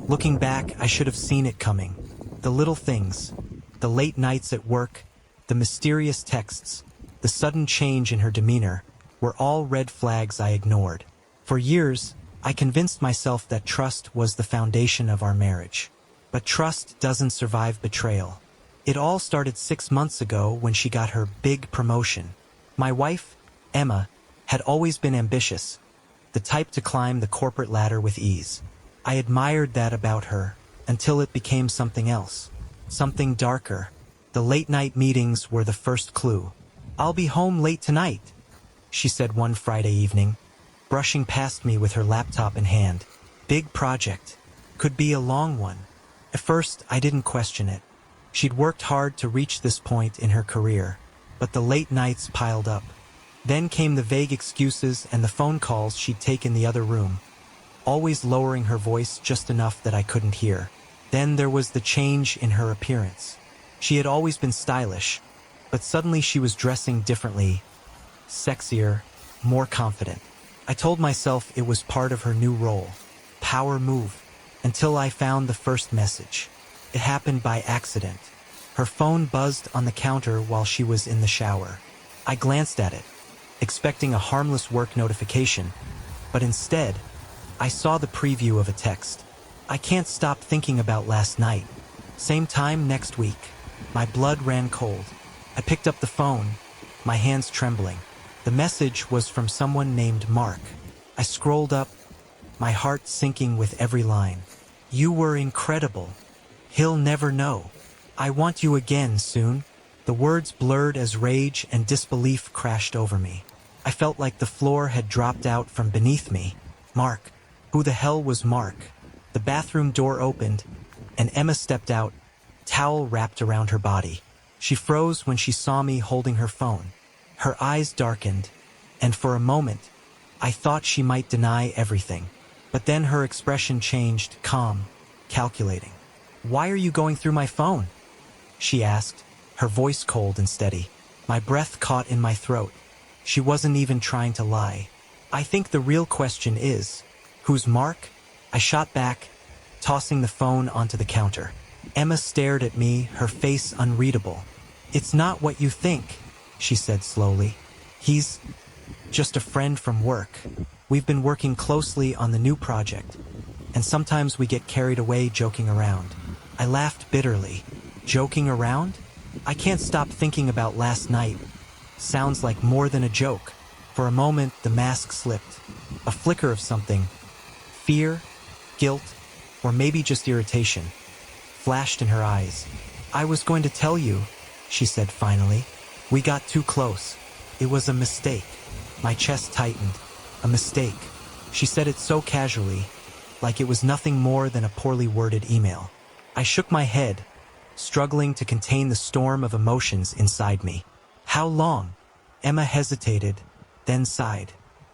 Looking back, I should have seen it coming. The little things, the late nights at work, the mysterious texts, the sudden change in her demeanor, were all red flags I ignored. For years, I convinced myself that trust was the foundation of our marriage. But trust doesn't survive betrayal. It all started 6 months ago when she got her big promotion. My wife, Emma, had always been ambitious, the type to climb the corporate ladder with ease. I admired that about her, until it became something else. Something darker. The late-night meetings were the first clue. "I'll be home late tonight," she said one Friday evening, brushing past me with her laptop in hand. Big project. Could be a long one. At first, I didn't question it. She'd worked hard to reach this point in her career, but the late nights piled up. Then came the vague excuses and the phone calls she'd take in the other room, always lowering her voice just enough that I couldn't hear. Then there was the change in her appearance. She had always been stylish, but suddenly she was dressing differently, sexier, more confident. I told myself it was part of her new role, power move, until I found the first message. It happened by accident. Her phone buzzed on the counter while she was in the shower. I glanced at it, expecting a harmless work notification, but instead, I saw the preview of a text. "I can't stop thinking about last night. Same time next week." My blood ran cold. I picked up the phone, my hands trembling. The message was from someone named Mark. I scrolled up, my heart sinking with every line. "You were incredible. He'll never know. I want you again soon." The words blurred as rage and disbelief crashed over me. I felt like the floor had dropped out from beneath me. Mark. Who the hell was Mark? The bathroom door opened, and Emma stepped out, towel wrapped around her body. She froze when she saw me holding her phone. Her eyes darkened, and for a moment, I thought she might deny everything. But then her expression changed, calm, calculating. "Why are you going through my phone?" she asked, her voice cold and steady. My breath caught in my throat. She wasn't even trying to lie. "I think the real question is, who's Mark?" I shot back, tossing the phone onto the counter. Emma stared at me, her face unreadable. "It's not what you think," she said slowly. "He's just a friend from work. We've been working closely on the new project, and sometimes we get carried away joking around." I laughed bitterly. Joking around? I can't stop thinking about last night. Sounds like more than a joke. For a moment, the mask slipped. A flicker of something. Fear, guilt, or maybe just irritation flashed in her eyes. "I was going to tell you," she said finally. "We got too close. It was a mistake." My chest tightened. A mistake. She said it so casually, like it was nothing more than a poorly worded email. I shook my head, struggling to contain the storm of emotions inside me. "How long?" Emma hesitated, then sighed.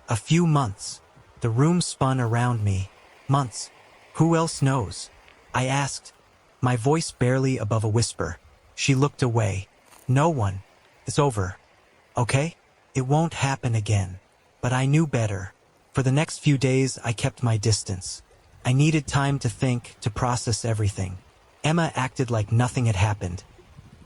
"A few months." The room spun around me. "Months? Who else knows?" I asked, my voice barely above a whisper. She looked away. "No one. It's over. Okay? It won't happen again." But I knew better. For the next few days, I kept my distance. I needed time to think, to process everything. Emma acted like nothing had happened,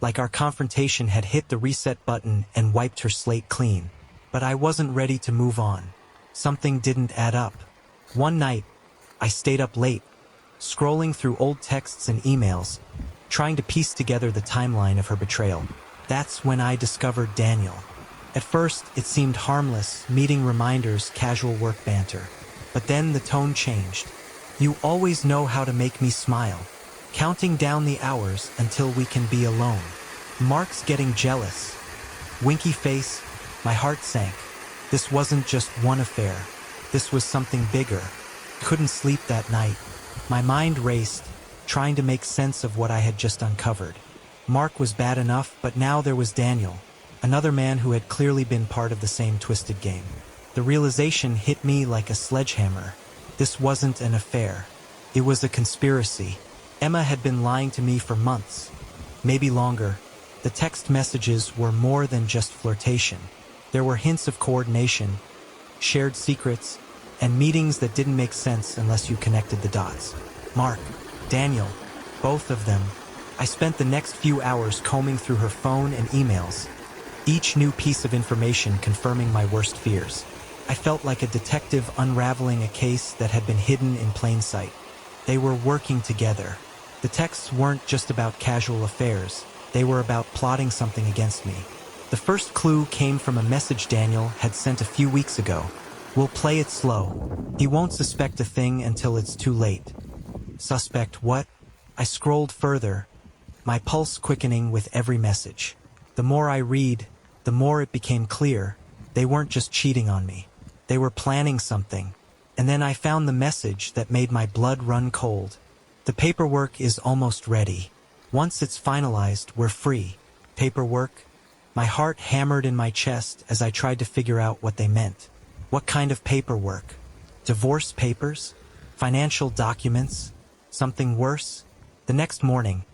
like our confrontation had hit the reset button and wiped her slate clean. But I wasn't ready to move on. Something didn't add up. One night, I stayed up late, scrolling through old texts and emails, trying to piece together the timeline of her betrayal. That's when I discovered Daniel. At first, it seemed harmless, meeting reminders, casual work banter. But then the tone changed. "You always know how to make me smile. Counting down the hours until we can be alone. Mark's getting jealous." Winky face, my heart sank. This wasn't just one affair. This was something bigger. Couldn't sleep that night. My mind raced, trying to make sense of what I had just uncovered. Mark was bad enough, but now there was Daniel, another man who had clearly been part of the same twisted game. The realization hit me like a sledgehammer. This wasn't an affair. It was a conspiracy. Emma had been lying to me for months, maybe longer. The text messages were more than just flirtation. There were hints of coordination, shared secrets, and meetings that didn't make sense unless you connected the dots. Mark, Daniel, both of them. I spent the next few hours combing through her phone and emails, each new piece of information confirming my worst fears. I felt like a detective unraveling a case that had been hidden in plain sight. They were working together. The texts weren't just about casual affairs. They were about plotting something against me. The first clue came from a message Daniel had sent a few weeks ago. "We'll play it slow. He won't suspect a thing until it's too late." Suspect what? I scrolled further, my pulse quickening with every message. The more I read, the more it became clear. They weren't just cheating on me. They were planning something. And then I found the message that made my blood run cold. "The paperwork is almost ready. Once it's finalized, we're free." Paperwork? My heart hammered in my chest as I tried to figure out what they meant. What kind of paperwork? Divorce papers? Financial documents? Something worse? The next morning,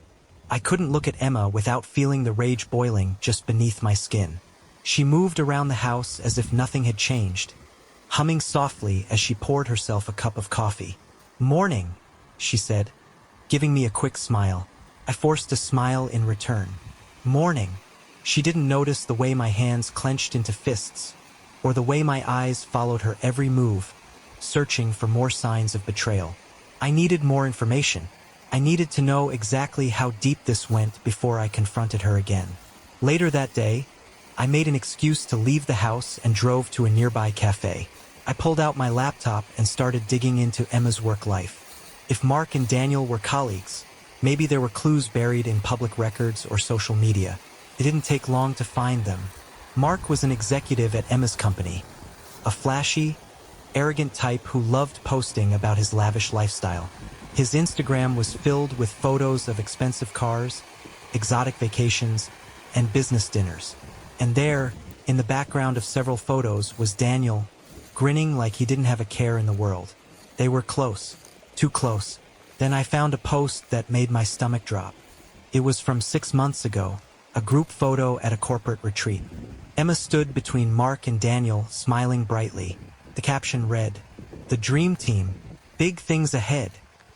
I couldn't look at Emma without feeling the rage boiling just beneath my skin. She moved around the house as if nothing had changed, humming softly as she poured herself a cup of coffee. "Morning," she said, giving me a quick smile. I forced a smile in return. "Morning." She didn't notice the way my hands clenched into fists, or the way my eyes followed her every move, searching for more signs of betrayal. I needed more information. I needed to know exactly how deep this went before I confronted her again. Later that day, I made an excuse to leave the house and drove to a nearby cafe. I pulled out my laptop and started digging into Emma's work life. If Mark and Daniel were colleagues, maybe there were clues buried in public records or social media. It didn't take long to find them. Mark was an executive at Emma's company, a flashy, arrogant type who loved posting about his lavish lifestyle. His Instagram was filled with photos of expensive cars, exotic vacations, and business dinners. And there, in the background of several photos, was Daniel, grinning like he didn't have a care in the world. They were close, too close. Then I found a post that made my stomach drop. It was from 6 months ago, a group photo at a corporate retreat. Emma stood between Mark and Daniel, smiling brightly. The caption read, "The dream team, big things ahead."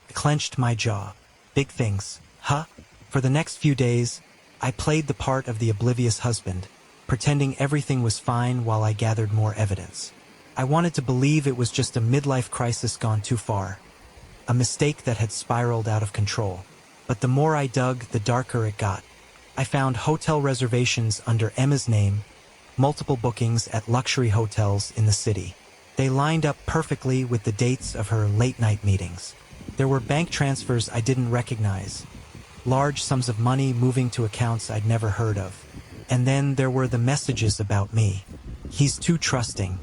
I clenched my jaw. Big things, huh? For the next few days, I played the part of the oblivious husband, pretending everything was fine while I gathered more evidence. I wanted to believe it was just a midlife crisis gone too far, a mistake that had spiraled out of control. But the more I dug, the darker it got. I found hotel reservations under Emma's name, multiple bookings at luxury hotels in the city. They lined up perfectly with the dates of her late-night meetings. There were bank transfers I didn't recognize, large sums of money moving to accounts I'd never heard of. And then there were the messages about me. "He's too trusting.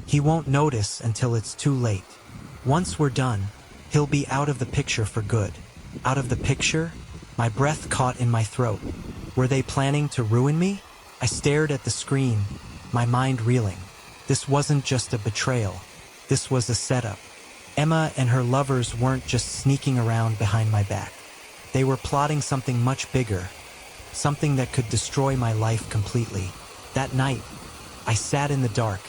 He won't notice until it's too late. Once we're done, he'll be out of the picture for good." Out of the picture? My breath caught in my throat. Were they planning to ruin me? I stared at the screen, my mind reeling. This wasn't just a betrayal. This was a setup. Emma and her lovers weren't just sneaking around behind my back. They were plotting something much bigger, something that could destroy my life completely. That night, I sat in the dark,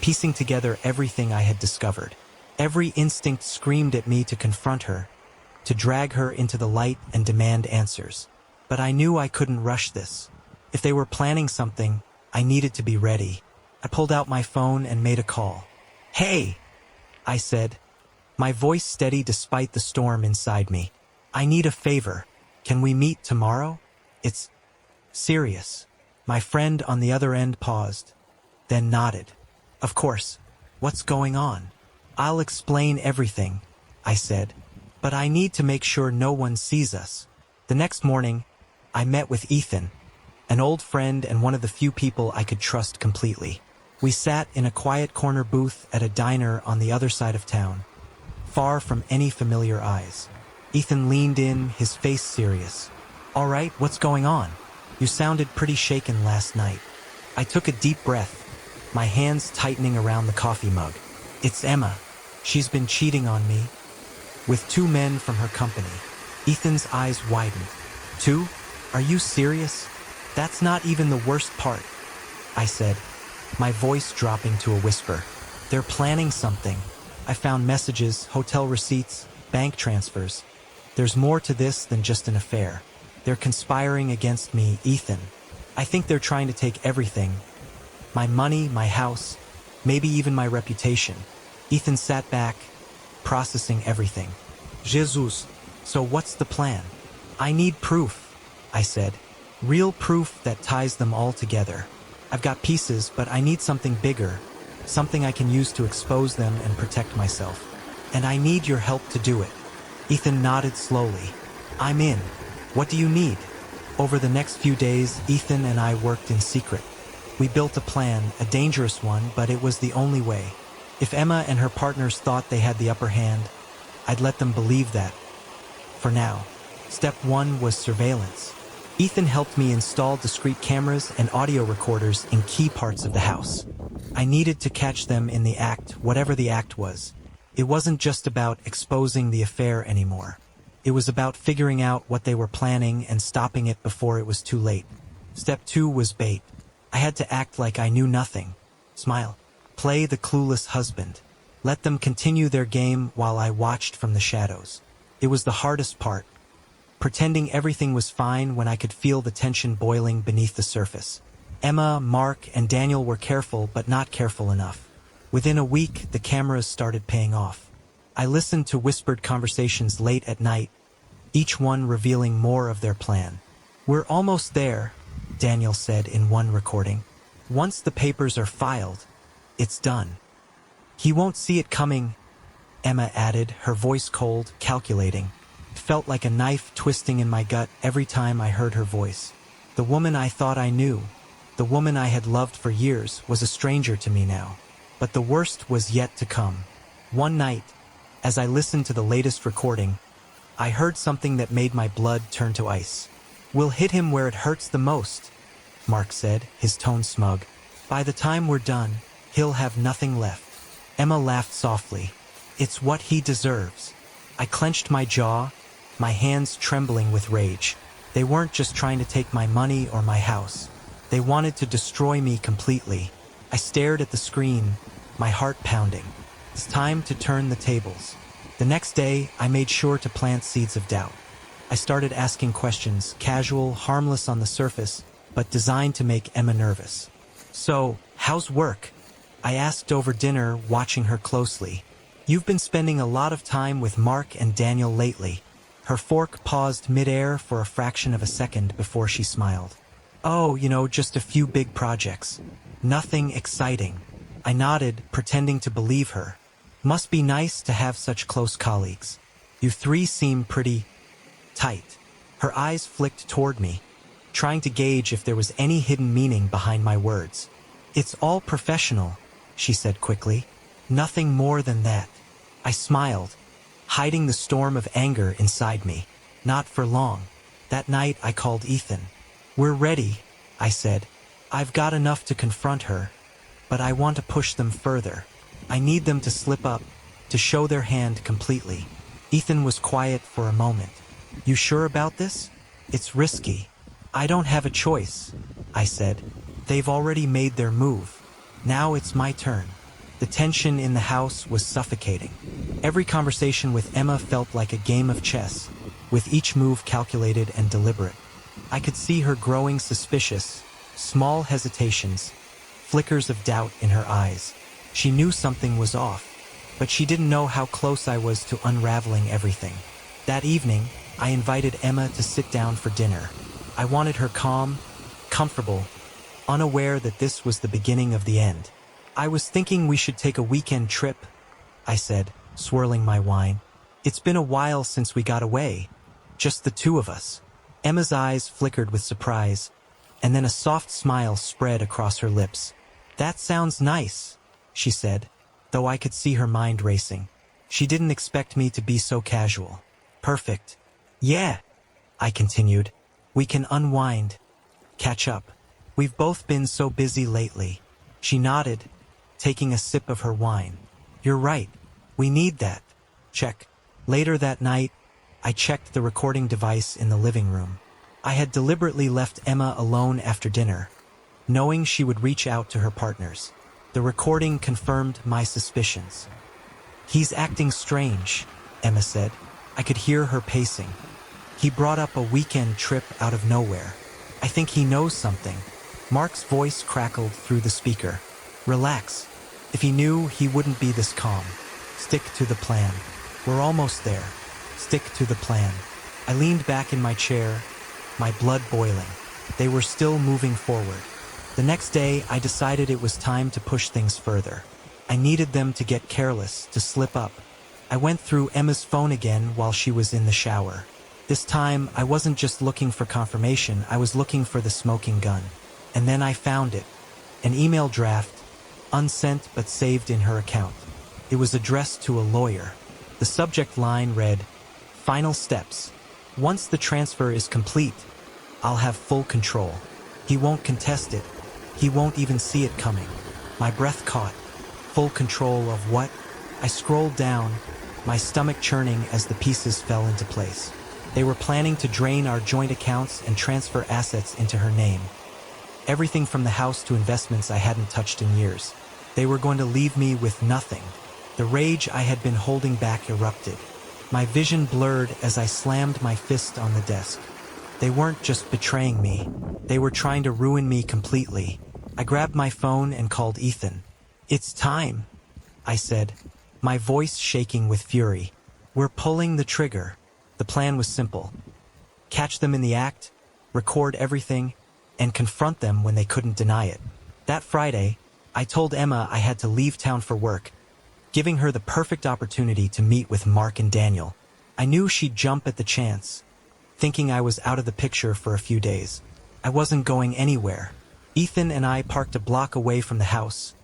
piecing together everything I had discovered. Every instinct screamed at me to confront her, to drag her into the light and demand answers. But I knew I couldn't rush this. If they were planning something, I needed to be ready. I pulled out my phone and made a call. "Hey," I said, my voice steady despite the storm inside me. "I need a favor. Can we meet tomorrow? It's serious." My friend on the other end paused, then nodded. "Of course. What's going on?" "I'll explain everything," I said, "but I need to make sure no one sees us." The next morning, I met with Ethan, an old friend and one of the few people I could trust completely. We sat in a quiet corner booth at a diner on the other side of town, far from any familiar eyes. Ethan leaned in, his face serious. "All right, what's going on? You sounded pretty shaken last night." I took a deep breath, my hands tightening around the coffee mug. "It's Emma. She's been cheating on me with 2 men from her company." Ethan's eyes widened. "2? Are you serious? That's not even the worst part," I said, my voice dropping to a whisper. "They're planning something. I found messages, hotel receipts, bank transfers. There's more to this than just an affair. They're conspiring against me, Ethan. I think they're trying to take everything. My money, my house, maybe even my reputation. Ethan sat back, processing everything. Jesus, so what's the plan? I need proof, I said. Real proof that ties them all together. I've got pieces, but I need something bigger. Something I can use to expose them and protect myself. And I need your help to do it. Ethan nodded slowly. I'm in. What do you need? Over the next few days, Ethan and I worked in secret. We built a plan, a dangerous one, but it was the only way. If Emma and her partners thought they had the upper hand, I'd let them believe that. For now. Step 1 was surveillance. Ethan helped me install discrete cameras and audio recorders in key parts of the house. I needed to catch them in the act, whatever the act was. It wasn't just about exposing the affair anymore. It was about figuring out what they were planning and stopping it before it was too late. Step 2 was bait. I had to act like I knew nothing. Smile. Play the clueless husband. Let them continue their game while I watched from the shadows. It was the hardest part. Pretending everything was fine when I could feel the tension boiling beneath the surface. Emma, Mark, and Daniel were careful, but not careful enough. Within a week, the cameras started paying off. I listened to whispered conversations late at night, each one revealing more of their plan. We're almost there, Daniel said in one recording. Once the papers are filed, it's done. He won't see it coming, Emma added, her voice cold, calculating. It felt like a knife twisting in my gut every time I heard her voice. The woman I thought I knew, the woman I had loved for years, was a stranger to me now. But the worst was yet to come. One night, as I listened to the latest recording, I heard something that made my blood turn to ice. We'll hit him where it hurts the most, Mark said, his tone smug. By the time we're done, he'll have nothing left. Emma laughed softly. It's what he deserves. I clenched my jaw, my hands trembling with rage. They weren't just trying to take my money or my house. They wanted to destroy me completely. I stared at the screen, my heart pounding. It's time to turn the tables. The next day, I made sure to plant seeds of doubt. I started asking questions, casual, harmless on the surface, but designed to make Emma nervous. So, how's work? I asked over dinner, watching her closely. You've been spending a lot of time with Mark and Daniel lately. Her fork paused midair for a fraction of a second before she smiled. Oh, just a few big projects. Nothing exciting. I nodded, pretending to believe her. Must be nice to have such close colleagues. You three seem pretty tight. Her eyes flicked toward me, trying to gauge if there was any hidden meaning behind my words. It's all professional, she said quickly. Nothing more than that. I smiled, hiding the storm of anger inside me. Not for long. That night I called Ethan. We're ready, I said. I've got enough to confront her, but I want to push them further. I need them to slip up, to show their hand completely. Ethan was quiet for a moment. You sure about this? It's risky. I don't have a choice, I said. They've already made their move. Now it's my turn. The tension in the house was suffocating. Every conversation with Emma felt like a game of chess, with each move calculated and deliberate. I could see her growing suspicious, small hesitations, flickers of doubt in her eyes. She knew something was off, but she didn't know how close I was to unraveling everything. That evening, I invited Emma to sit down for dinner. I wanted her calm, comfortable, unaware that this was the beginning of the end. I was thinking we should take a weekend trip, I said, swirling my wine. It's been a while since we got away, just the two of us. Emma's eyes flickered with surprise, and then a soft smile spread across her lips. That sounds nice, she said, though I could see her mind racing. She didn't expect me to be so casual. Perfect. Yeah, I continued. We can unwind, catch up. We've both been so busy lately. She nodded, taking a sip of her wine. You're right. We need that. Check. Later that night, I checked the recording device in the living room. I had deliberately left Emma alone after dinner, knowing she would reach out to her partners. The recording confirmed my suspicions. He's acting strange, Emma said. I could hear her pacing. He brought up a weekend trip out of nowhere. I think he knows something. Mark's voice crackled through the speaker. Relax. If he knew, he wouldn't be this calm. Stick to the plan. We're almost there. Stick to the plan. I leaned back in my chair, my blood boiling. They were still moving forward. The next day, I decided it was time to push things further. I needed them to get careless, to slip up. I went through Emma's phone again while she was in the shower. This time, I wasn't just looking for confirmation, I was looking for the smoking gun. And then I found it. An email draft, unsent but saved in her account. It was addressed to a lawyer. The subject line read, "Final steps. Once the transfer is complete, I'll have full control. He won't contest it. He won't even see it coming." My breath caught. Full control of what? I scrolled down, my stomach churning as the pieces fell into place. They were planning to drain our joint accounts and transfer assets into her name. Everything from the house to investments I hadn't touched in years. They were going to leave me with nothing. The rage I had been holding back erupted. My vision blurred as I slammed my fist on the desk. They weren't just betraying me. They were trying to ruin me completely. I grabbed my phone and called Ethan. "It's time," I said, my voice shaking with fury. "We're pulling the trigger." The plan was simple. Catch them in the act, record everything, and confront them when they couldn't deny it. That Friday, I told Emma I had to leave town for work, giving her the perfect opportunity to meet with Mark and Daniel. I knew she'd jump at the chance, thinking I was out of the picture for a few days. I wasn't going anywhere. Ethan and I parked a block away from the house,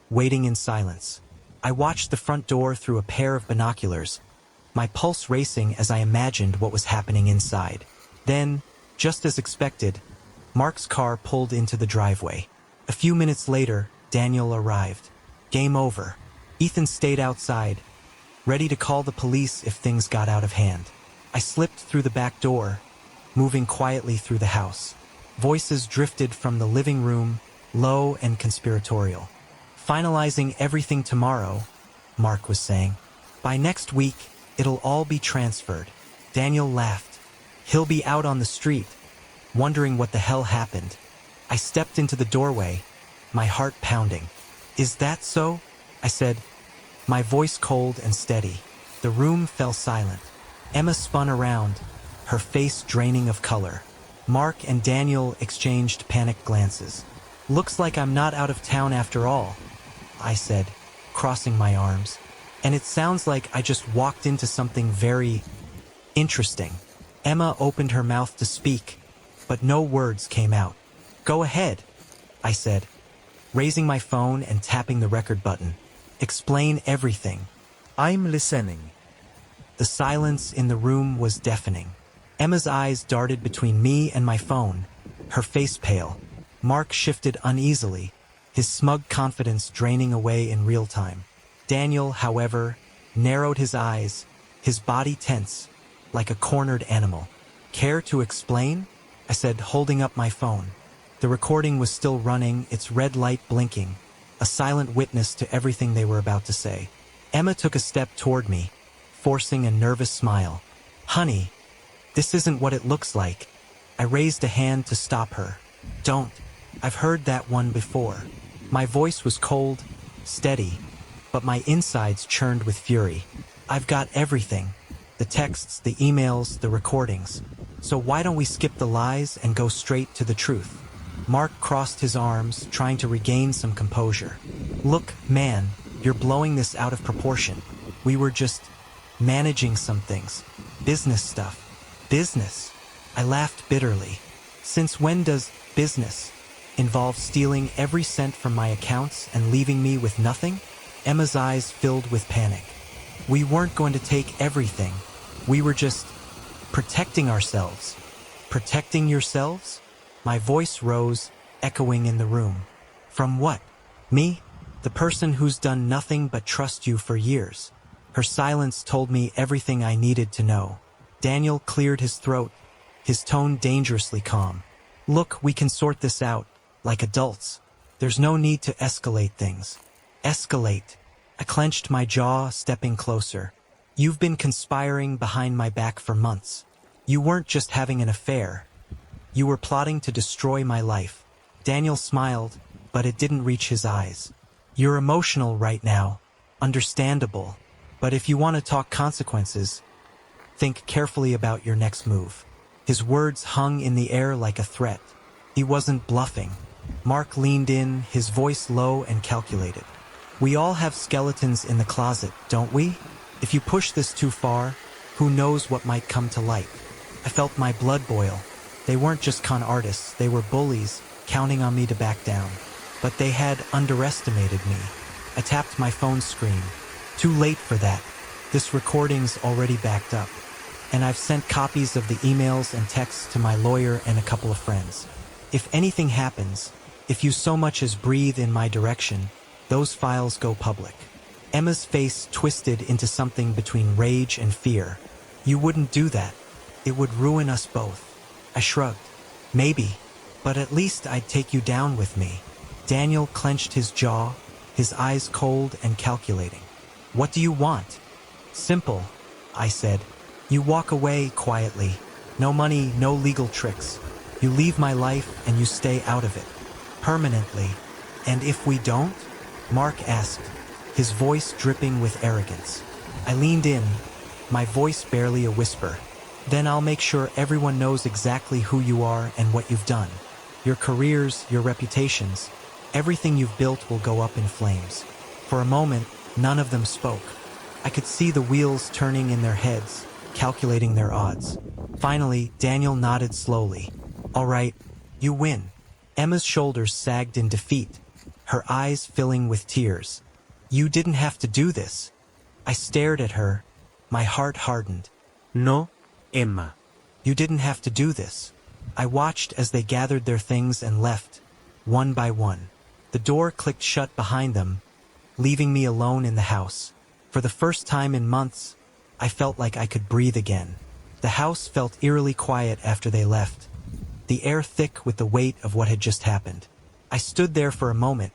waiting in silence. I watched the front door through a pair of binoculars, my pulse racing as I imagined what was happening inside. Then, just as expected, Mark's car pulled into the driveway. A few minutes later, Daniel arrived. Game over. Ethan stayed outside, ready to call the police if things got out of hand. I slipped through the back door, moving quietly through the house. Voices drifted from the living room, low and conspiratorial. "Finalizing everything tomorrow," Mark was saying. "By next week, it'll all be transferred." Daniel laughed. "He'll be out on the street, wondering what the hell happened." I stepped into the doorway, my heart pounding. "Is that so?" I said, my voice cold and steady. The room fell silent. Emma spun around, her face draining of color. Mark and Daniel exchanged panicked glances. "Looks like I'm not out of town after all," I said, crossing my arms. "And it sounds like I just walked into something very interesting." Emma opened her mouth to speak, but no words came out. "Go ahead," I said, raising my phone and tapping the record button. "Explain everything." I'm listening. The silence in the room was deafening. Emma's eyes darted between me and my phone, her face pale. Mark shifted uneasily, his smug confidence draining away in real time. Daniel, however, narrowed his eyes, his body tense, like a cornered animal. "Care to explain?" I said, holding up my phone. The recording was still running, its red light blinking, a silent witness to everything they were about to say. Emma took a step toward me, forcing a nervous smile. "Honey, this isn't what it looks like." I raised a hand to stop her. "Don't. I've heard that one before." My voice was cold, steady, but my insides churned with fury. "I've got everything. The texts, the emails, the recordings. So why don't we skip the lies and go straight to the truth?" Mark crossed his arms, trying to regain some composure. "Look, man, you're blowing this out of proportion. We were just managing some things. Business stuff." "Business?" I laughed bitterly. "Since when does business involve stealing every cent from my accounts and leaving me with nothing?" Emma's eyes filled with panic. "We weren't going to take everything. We were just protecting ourselves." "Protecting yourselves?" My voice rose, echoing in the room. "From what? Me? The person who's done nothing but trust you for years." Her silence told me everything I needed to know. Daniel cleared his throat, his tone dangerously calm. "Look, we can sort this out, like adults. There's no need to escalate things." "Escalate?" I clenched my jaw, stepping closer. You've been conspiring behind my back for months. You weren't just having an affair. You were plotting to destroy my life. Daniel smiled, but it didn't reach his eyes. You're emotional right now. Understandable. But if you want to talk consequences, think carefully about your next move. His words hung in the air like a threat. He wasn't bluffing. Mark leaned in, his voice low and calculated. We all have skeletons in the closet, don't we? If you push this too far, who knows what might come to light? I felt my blood boil. They weren't just con artists, they were bullies, counting on me to back down. But they had underestimated me. I tapped my phone screen. Too late for that. This recording's already backed up. And I've sent copies of the emails and texts to my lawyer and a couple of friends. If anything happens, if you so much as breathe in my direction, those files go public. Emma's face twisted into something between rage and fear. You wouldn't do that. It would ruin us both. I shrugged. Maybe, but at least I'd take you down with me. Daniel clenched his jaw, his eyes cold and calculating. What do you want? Simple, I said. You walk away quietly. No money, no legal tricks. You leave my life and you stay out of it. Permanently. And if we don't? Mark asked, his voice dripping with arrogance. I leaned in, my voice barely a whisper. Then I'll make sure everyone knows exactly who you are and what you've done. Your careers, your reputations, everything you've built will go up in flames. For a moment, none of them spoke. I could see the wheels turning in their heads, calculating their odds. Finally, Daniel nodded slowly. All right, you win. Emma's shoulders sagged in defeat, her eyes filling with tears. You didn't have to do this. I stared at her, my heart hardened. No, Emma. You didn't have to do this. I watched as they gathered their things and left, one by one. The door clicked shut behind them, leaving me alone in the house. For the first time in months, I felt like I could breathe again. The house felt eerily quiet after they left, the air thick with the weight of what had just happened. I stood there for a moment,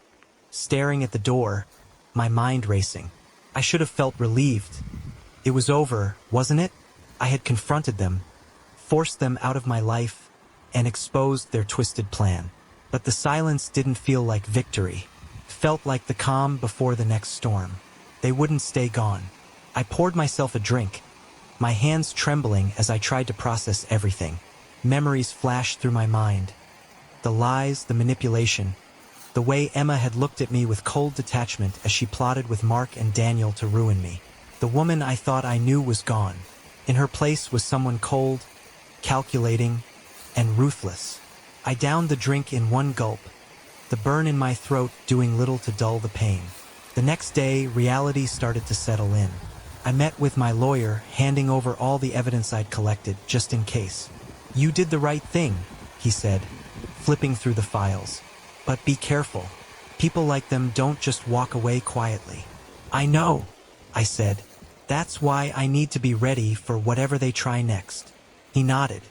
staring at the door, my mind racing. I should have felt relieved. It was over, wasn't it? I had confronted them, forced them out of my life, and exposed their twisted plan. But the silence didn't feel like victory. It felt like the calm before the next storm. They wouldn't stay gone. I poured myself a drink, my hands trembling as I tried to process everything. Memories flashed through my mind. The lies, the manipulation, the way Emma had looked at me with cold detachment as she plotted with Mark and Daniel to ruin me. The woman I thought I knew was gone. In her place was someone cold, calculating, and ruthless. I downed the drink in one gulp, the burn in my throat doing little to dull the pain. The next day, reality started to settle in. I met with my lawyer, handing over all the evidence I'd collected, just in case. You did the right thing, he said, flipping through the files. But be careful. People like them don't just walk away quietly. I know, I said. That's why I need to be ready for whatever they try next. He nodded.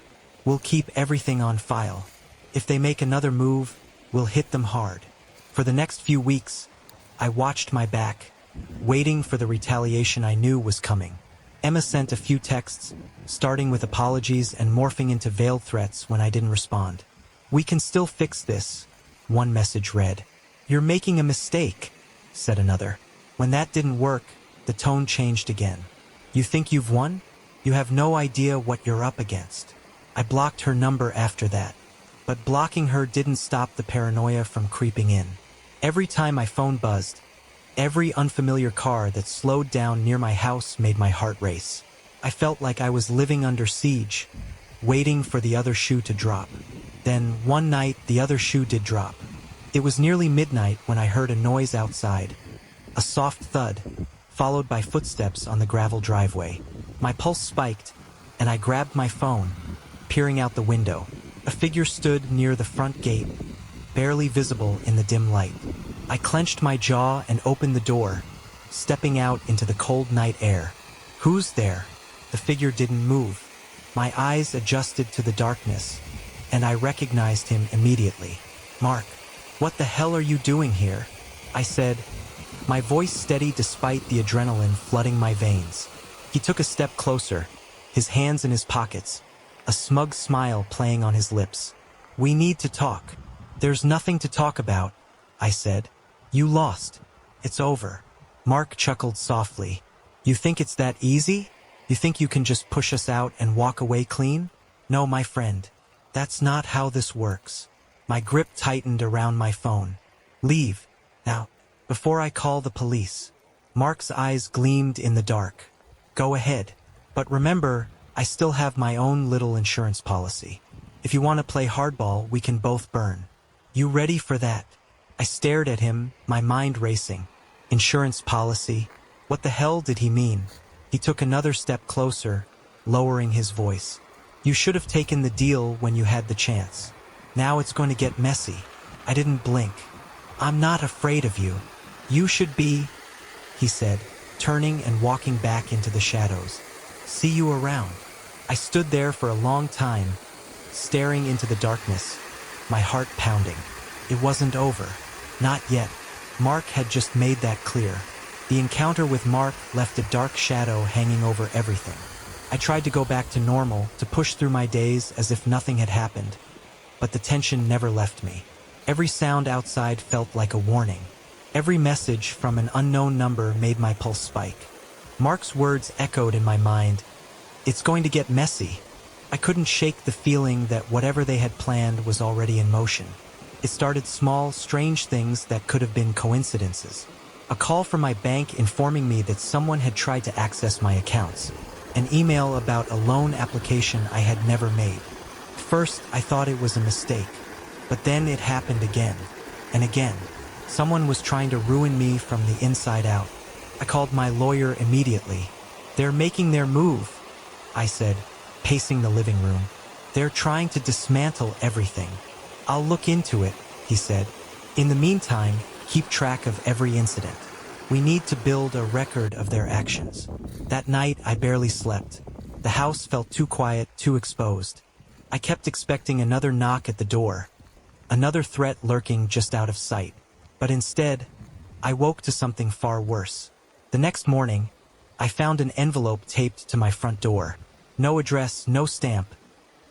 We'll keep everything on file. If they make another move, we'll hit them hard. For the next few weeks, I watched my back, waiting for the retaliation I knew was coming. Emma sent a few texts, starting with apologies and morphing into veiled threats when I didn't respond. We can still fix this, one message read. You're making a mistake, said another. When that didn't work, the tone changed again. You think you've won? You have no idea what you're up against. I blocked her number after that. But blocking her didn't stop the paranoia from creeping in. Every time my phone buzzed, every unfamiliar car that slowed down near my house made my heart race. I felt like I was living under siege, waiting for the other shoe to drop. Then, one night, the other shoe did drop. It was nearly midnight when I heard a noise outside. A soft thud, followed by footsteps on the gravel driveway. My pulse spiked, and I grabbed my phone, peering out the window. A figure stood near the front gate, barely visible in the dim light. I clenched my jaw and opened the door, stepping out into the cold night air. Who's there? The figure didn't move. My eyes adjusted to the darkness, and I recognized him immediately. Mark, what the hell are you doing here? I said, my voice steady despite the adrenaline flooding my veins. He took a step closer, his hands in his pockets, a smug smile playing on his lips. "We need to talk." "There's nothing to talk about," I said. "You lost. It's over." Mark chuckled softly. "You think it's that easy? You think you can just push us out and walk away clean? No, my friend. That's not how this works." My grip tightened around my phone. "Leave. Now, before I call the police." Mark's eyes gleamed in the dark. "Go ahead. But remember, I still have my own little insurance policy. If you want to play hardball, we can both burn. You ready for that?" I stared at him, my mind racing. Insurance policy? What the hell did he mean? He took another step closer, lowering his voice. "You should have taken the deal when you had the chance. Now it's going to get messy." I didn't blink. "I'm not afraid of you. You should be," he said, turning and walking back into the shadows. "See you around." I stood there for a long time, staring into the darkness, my heart pounding. It wasn't over. Not yet. Mark had just made that clear. The encounter with Mark left a dark shadow hanging over everything. I tried to go back to normal, to push through my days as if nothing had happened. But the tension never left me. Every sound outside felt like a warning. Every message from an unknown number made my pulse spike. Mark's words echoed in my mind. "It's going to get messy." I couldn't shake the feeling that whatever they had planned was already in motion. It started small, strange things that could have been coincidences. A call from my bank informing me that someone had tried to access my accounts. An email about a loan application I had never made. First, I thought it was a mistake. But then it happened again. And again. Someone was trying to ruin me from the inside out. I called my lawyer immediately. "They're making their move," I said, pacing the living room. "They're trying to dismantle everything." "I'll look into it," he said. "In the meantime, keep track of every incident. We need to build a record of their actions." That night, I barely slept. The house felt too quiet, too exposed. I kept expecting another knock at the door, another threat lurking just out of sight. But instead, I woke to something far worse. The next morning, I found an envelope taped to my front door. No address, no stamp,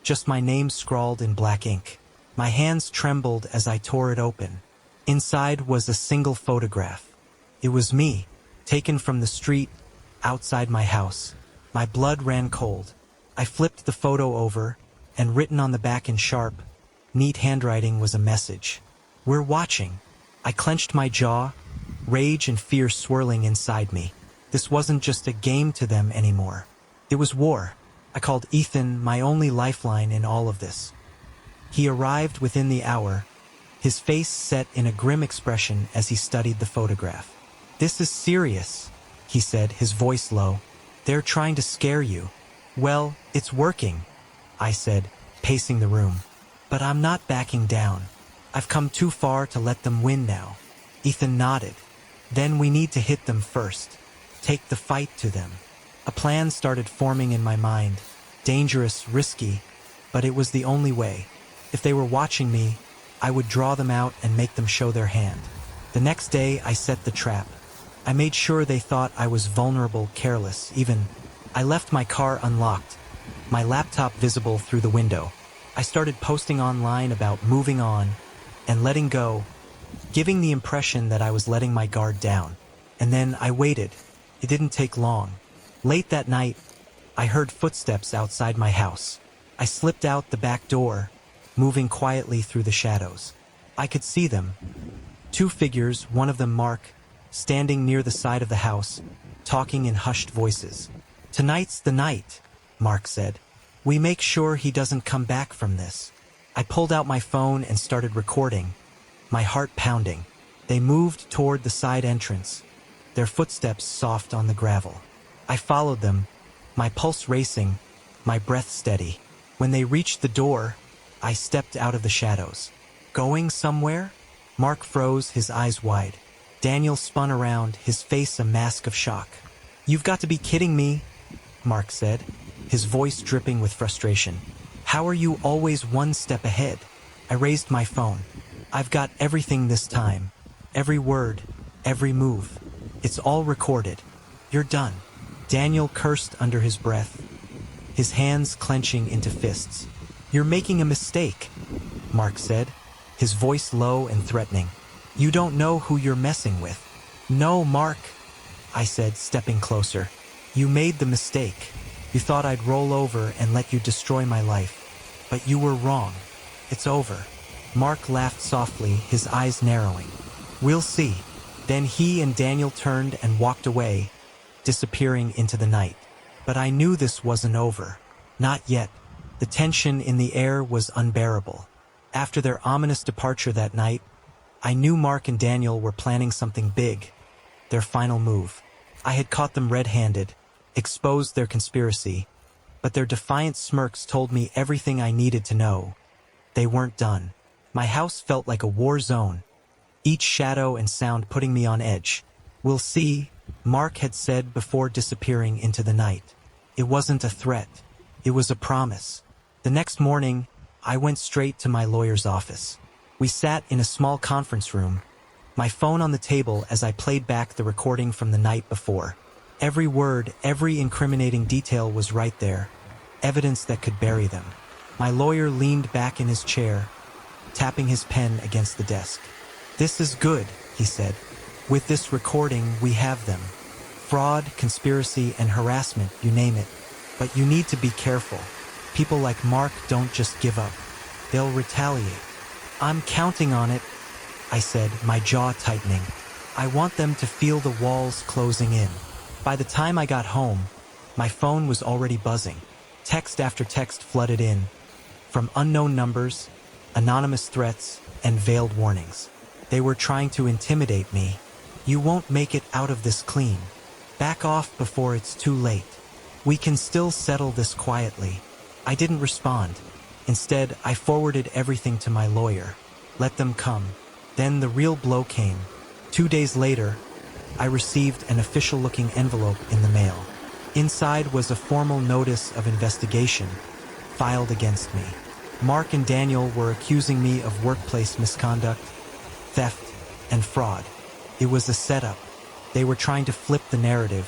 just my name scrawled in black ink. My hands trembled as I tore it open. Inside was a single photograph. It was me, taken from the street, outside my house. My blood ran cold. I flipped the photo over, and written on the back in sharp, neat handwriting was a message. "We're watching." I clenched my jaw, rage and fear swirling inside me. This wasn't just a game to them anymore. It was war. I called Ethan, my only lifeline in all of this. He arrived within the hour, his face set in a grim expression as he studied the photograph. "This is serious," he said, his voice low. "They're trying to scare you." "Well, it's working," I said, pacing the room. "But I'm not backing down. I've come too far to let them win now." Ethan nodded. "Then we need to hit them first. Take the fight to them." A plan started forming in my mind. Dangerous, risky, but it was the only way. If they were watching me, I would draw them out and make them show their hand. The next day, I set the trap. I made sure they thought I was vulnerable, careless, even. I left my car unlocked, my laptop visible through the window. I started posting online about moving on and letting go, giving the impression that I was letting my guard down. And then I waited. It didn't take long. Late that night, I heard footsteps outside my house. I slipped out the back door, moving quietly through the shadows. I could see them. Two figures, one of them Mark, standing near the side of the house, talking in hushed voices. "Tonight's the night," Mark said. "We make sure he doesn't come back from this." I pulled out my phone and started recording, my heart pounding. They moved toward the side entrance, their footsteps soft on the gravel. I followed them, my pulse racing, my breath steady. When they reached the door, I stepped out of the shadows. "Going somewhere?" Mark froze, his eyes wide. Daniel spun around, his face a mask of shock. "You've got to be kidding me," Mark said, his voice dripping with frustration. "How are you always one step ahead?" I raised my phone. "I've got everything this time. Every word, every move. It's all recorded. You're done. Daniel cursed under his breath, his hands clenching into fists. "You're making a mistake," Mark said, his voice low and threatening. "You don't know who you're messing with." "No, Mark," I said, stepping closer. "You made the mistake. You thought I'd roll over and let you destroy my life. But you were wrong. It's over." Mark laughed softly, his eyes narrowing. "We'll see." Then he and Daniel turned and walked away, disappearing into the night. But I knew this wasn't over. Not yet. The tension in the air was unbearable. After their ominous departure that night, I knew Mark and Daniel were planning something big, their final move. I had caught them red-handed, exposed their conspiracy, but their defiant smirks told me everything I needed to know. They weren't done. My house felt like a war zone, each shadow and sound putting me on edge. "We'll see," Mark had said before disappearing into the night. It wasn't a threat. It was a promise. The next morning, I went straight to my lawyer's office. We sat in a small conference room, my phone on the table as I played back the recording from the night before. Every word, every incriminating detail was right there, evidence that could bury them. My lawyer leaned back in his chair, tapping his pen against the desk. "This is good," he said. "With this recording, we have them. Fraud, conspiracy, and harassment, you name it. But you need to be careful. People like Mark don't just give up. They'll retaliate." "I'm counting on it," I said, my jaw tightening. "I want them to feel the walls closing in." By the time I got home, my phone was already buzzing. Text after text flooded in, from unknown numbers, anonymous threats, and veiled warnings. They were trying to intimidate me. "You won't make it out of this clean. Back off before it's too late. We can still settle this quietly." I didn't respond. Instead, I forwarded everything to my lawyer. Let them come. Then the real blow came. 2 days later, I received an official-looking envelope in the mail. Inside was a formal notice of investigation filed against me. Mark and Daniel were accusing me of workplace misconduct, theft, and fraud. It was a setup. They were trying to flip the narrative,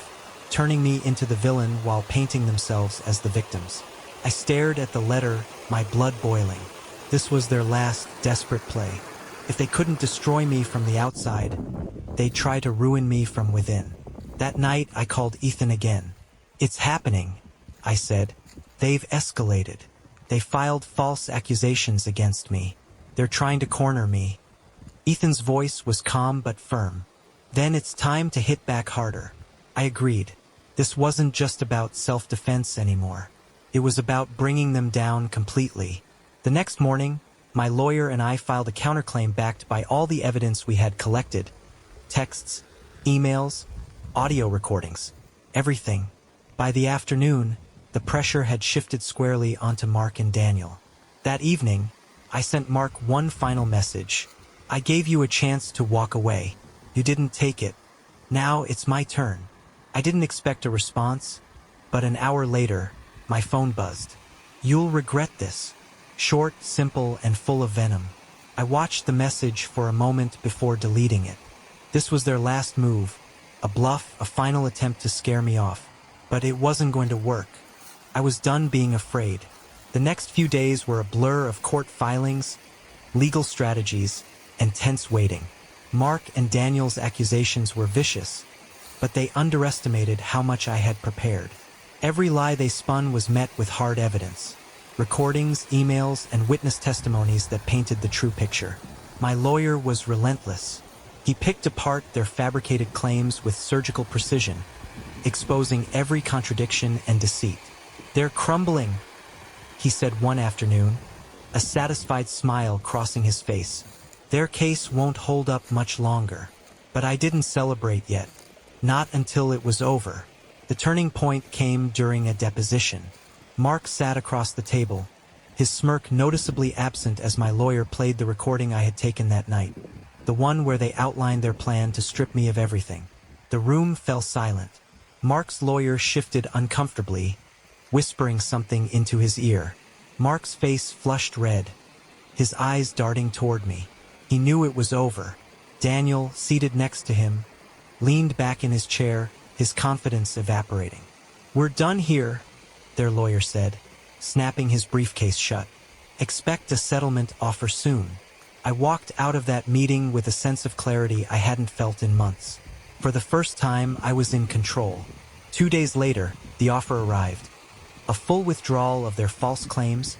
turning me into the villain while painting themselves as the victims. I stared at the letter, my blood boiling. This was their last desperate play. If they couldn't destroy me from the outside, they'd try to ruin me from within. That night, I called Ethan again. "It's happening," I said. "They've escalated. They filed false accusations against me. They're trying to corner me." Ethan's voice was calm but firm. "Then it's time to hit back harder." I agreed. This wasn't just about self-defense anymore. It was about bringing them down completely. The next morning, my lawyer and I filed a counterclaim backed by all the evidence we had collected. Texts, emails, audio recordings, everything. By the afternoon, the pressure had shifted squarely onto Mark and Daniel. That evening, I sent Mark one final message. "I gave you a chance to walk away. You didn't take it. Now it's my turn." I didn't expect a response, but an hour later, my phone buzzed. "You'll regret this." Short, simple, and full of venom. I watched the message for a moment before deleting it. This was their last move, a bluff, a final attempt to scare me off. But it wasn't going to work. I was done being afraid. The next few days were a blur of court filings, legal strategies, and tense waiting. Mark and Daniel's accusations were vicious, but they underestimated how much I had prepared. Every lie they spun was met with hard evidence. Recordings, emails, and witness testimonies that painted the true picture. My lawyer was relentless. He picked apart their fabricated claims with surgical precision, exposing every contradiction and deceit. "They're crumbling," he said one afternoon, a satisfied smile crossing his face. "Their case won't hold up much longer." But I didn't celebrate yet. Not until it was over. The turning point came during a deposition. Mark sat across the table, his smirk noticeably absent as my lawyer played the recording I had taken that night, the one where they outlined their plan to strip me of everything. The room fell silent. Mark's lawyer shifted uncomfortably, whispering something into his ear. Mark's face flushed red, his eyes darting toward me. He knew it was over. Daniel, seated next to him, leaned back in his chair, his confidence evaporating. "We're done here," their lawyer said, snapping his briefcase shut. "Expect a settlement offer soon." I walked out of that meeting with a sense of clarity I hadn't felt in months. For the first time, I was in control. 2 days later, the offer arrived. A full withdrawal of their false claims,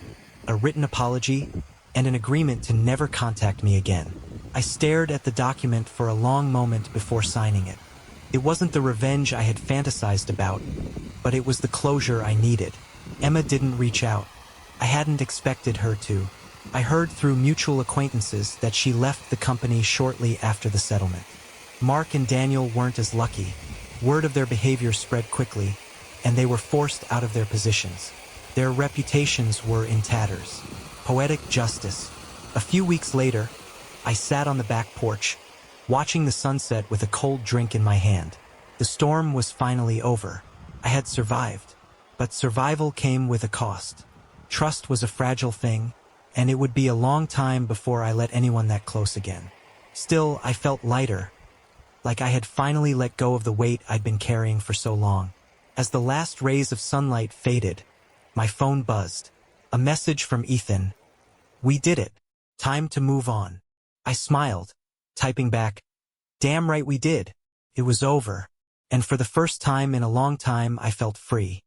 a written apology, and an agreement to never contact me again. I stared at the document for a long moment before signing it. It wasn't the revenge I had fantasized about, but it was the closure I needed. Emma didn't reach out. I hadn't expected her to. I heard through mutual acquaintances that she left the company shortly after the settlement. Mark and Daniel weren't as lucky. Word of their behavior spread quickly, and they were forced out of their positions. Their reputations were in tatters. Poetic justice. A few weeks later, I sat on the back porch, watching the sunset with a cold drink in my hand. The storm was finally over. I had survived, but survival came with a cost. Trust was a fragile thing, and it would be a long time before I let anyone that close again. Still, I felt lighter, like I had finally let go of the weight I'd been carrying for so long. As the last rays of sunlight faded, my phone buzzed. A message from Ethan. "We did it. Time to move on." I smiled, typing back, "Damn right we did. It was over." And for the first time in a long time, I felt free.